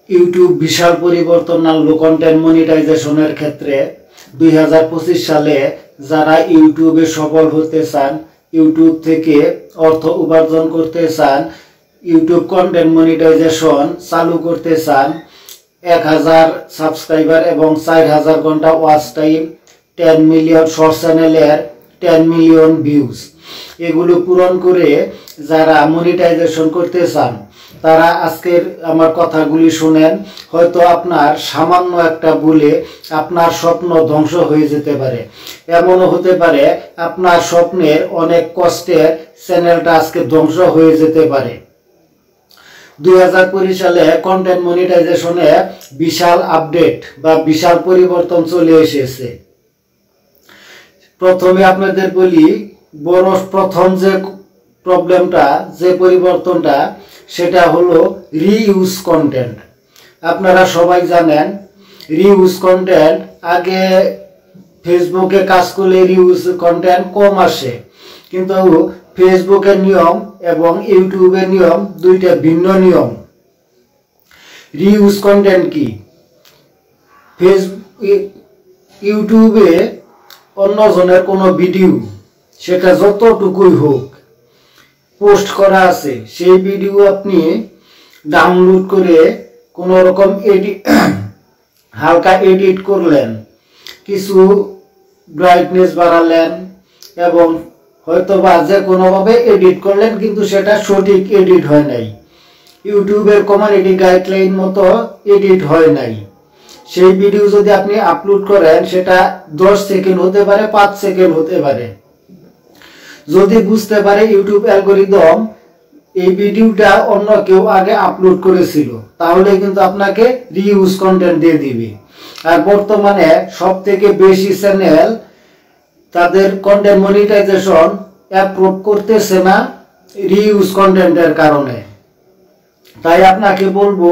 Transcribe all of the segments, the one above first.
YouTube বিশাল পরিবর্তন আনলো content মনিটাইজেশনের ক্ষেত্রে। 2025 সালে যারা ইউটিউবে সফল হতে চান, ইউটিউব থেকে অর্থ উপার্জন করতে চান, ইউটিউব কন্টেন্ট মনিটাইজেশন চালু করতে চান, 1000 সাবস্ক্রাইবার এবং 4000 ঘন্টা ওয়াচ টাইম, 10 মিলিয়ন শর্ট চ্যানেলের 10 মিলিয়ন ভিউজ, এগুলো পূরণ করে যারা মনিটাইজেশন করতে চান তারা আজকের আমার কথাগুলি শুনেন। হয়তো আপনার সামান্য একটা ভুলে আপনার স্বপ্ন ধ্বংস হয়ে যেতে পারে। এমনও হতে পারে আপনার স্বপ্নের অনেক কষ্টের চ্যানেলটা আজকে ধ্বংস হয়ে যেতে পারে। 2020 সালে কন্টেন্ট মনিটাইজেশনে বিশাল আপডেট বা বিশাল পরিবর্তন চলে এসেছে। প্রথমে আপনাদের বলি, প্রথম যে প্রবলেমটা, যে পরিবর্তনটা, সেটা হলো রিইউজ কন্টেন্ট। আপনারা সবাই জানেন রিইউজ কন্টেন্ট, আগে ফেসবুকে কাজ করলে রিইউজ কন্টেন্ট কম আসে, কিন্তু ফেসবুকের নিয়ম এবং ইউটিউবের নিয়ম দুইটা ভিন্ন নিয়ম। রিইউজ কন্টেন্ট কি? ইউটিউবে অন্যজনের কোনো ভিডিও, সেটা যতটুকুই হোক, পোস্ট করা আছে, সেই ভিডিও আপনি ডাউনলোড করে কোনো রকম হালকা এডিট করলেন, কিছু ব্রাইটনেস বাড়ালেন এবং হয়তোবা যে কোনোভাবে এডিট করলেন, কিন্তু সেটা সঠিক এডিট হয় নাই, ইউটিউবের কমিউনিটি গাইডলাইন মতো এডিট হয় নাই। সেই ভিডিও যদি আপনি আপলোড করেন, সেটা 10 সেকেন্ড হতে পারে, 5 সেকেন্ড হতে পারে। যদি বুঝতে পারে ইউটিউব অ্যালগরিদম এই ভিডিওটা অন্য কেউ আগে আপলোড করেছিল, তাহলে কিন্তু আপনাকে রিইউজ কন্টেন্ট দিয়ে দিবে। আর বর্তমানে সব থেকে বেশি চ্যানেল তাদের কন্টেন্ট মনিটাইজেশন অ্যাপ্রুভ করতেছে না রিইউজ কন্টেন্টের কারণে। তাই আপনাকে বলবো,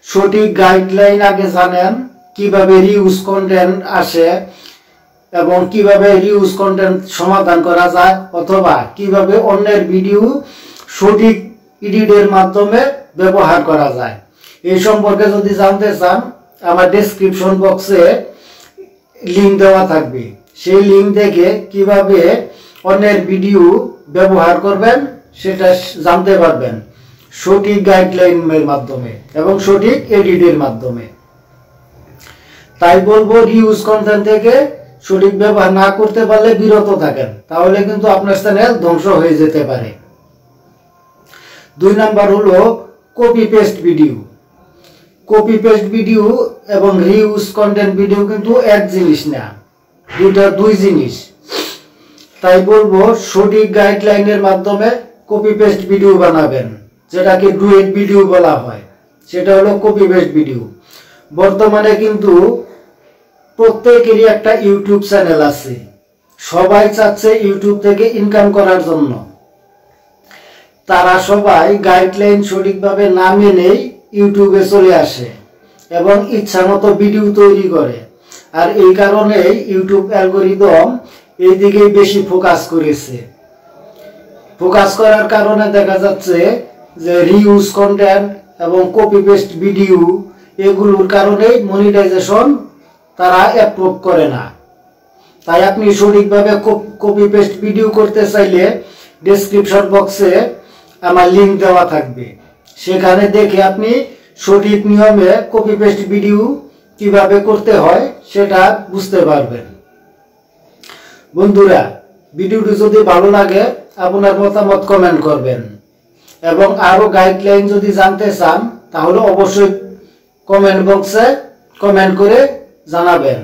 সঠিক গাইডলাইন আগে জানেন, কিভাবে রিইউজ কন্টেন্ট আসে এবং কিভাবে রিইউজ কন্টেন্ট সমাধান করা যায়, অথবা কিভাবে অন্যের ভিডিও সঠিক এডিটের মাধ্যমে ব্যবহার করা যায়। এই সম্পর্কে যদি জানতে চান, আমার ডেসক্রিপশন বক্সে লিঙ্ক দেওয়া থাকবে। সেই লিঙ্ক থেকে কিভাবে অন্যের ভিডিও ব্যবহার করবেন সেটা জানতে পারবেন, সঠিক গাইডলাইনের মাধ্যমে এবং সঠিক এডিটের মাধ্যমে। তাই বলবো, রিইউজ কন্টেন্ট থেকে সঠিক ব্যবহার না করতে পারলে বিরত থাকেন, তাহলে কিন্তু আপনার চ্যানেল ধ্বংস হয়ে যেতে পারে। 2 নাম্বার হলো copy paste video. Copy paste video এবং রিইউজ কন্টেন্ট ভিডিও কিন্তু এক জিনিস না, দুই জিনিস। তাই বলবো, সঠিক গাইডলাইনের মাধ্যমে কপি পেস্ট ভিডিও বানাবেন, যেটাকে ডুয়েট ভিডিও বলা হয়, সেটা হলো কপি পেস্ট ভিডিও। বর্তমানে কিন্তু প্রত্যেকেরই একটা ইউটিউব চ্যানেল আছে, সবাই চাচ্ছে ইউটিউব থেকে ইনকাম করার জন্য। তারা সবাই গাইডলাইন সঠিকভাবে না মেনেই ইউটিউবে চলে আসে এবং ইচ্ছা মতো ভিডিও তৈরি করে। আর এই কারণেই ইউটিউব অ্যালগরিদম এই দিকেই বেশি ফোকাস করেছে। ফোকাস করার কারণে দেখা যাচ্ছে যে রিইউজ কন্টেন্ট এবং কপি পেস্ট ভিডিও, এগুলোর কারণেই মনিটাইজেশন তারা অ্যাপ্রুভ করে না। তাই আপনি সঠিকভাবে কপি পেস্ট ভিডিও করতে চাইলে ডেসক্রিপশন বক্সে আমার লিঙ্ক দেওয়া থাকবে, সেখানে দেখে আপনি সঠিক নিয়মে কপি পেস্ট ভিডিও কিভাবে করতে হয় সেটা বুঝতে পারবেন। বন্ধুরা, ভিডিওটি যদি ভালো লাগে আপনার মতামত কমেন্ট করবেন এবং আরো গাইডলাইন যদি জানতে চান তাহলে অবশ্যই কমেন্ট বক্সে কমেন্ট করে জানাবেন।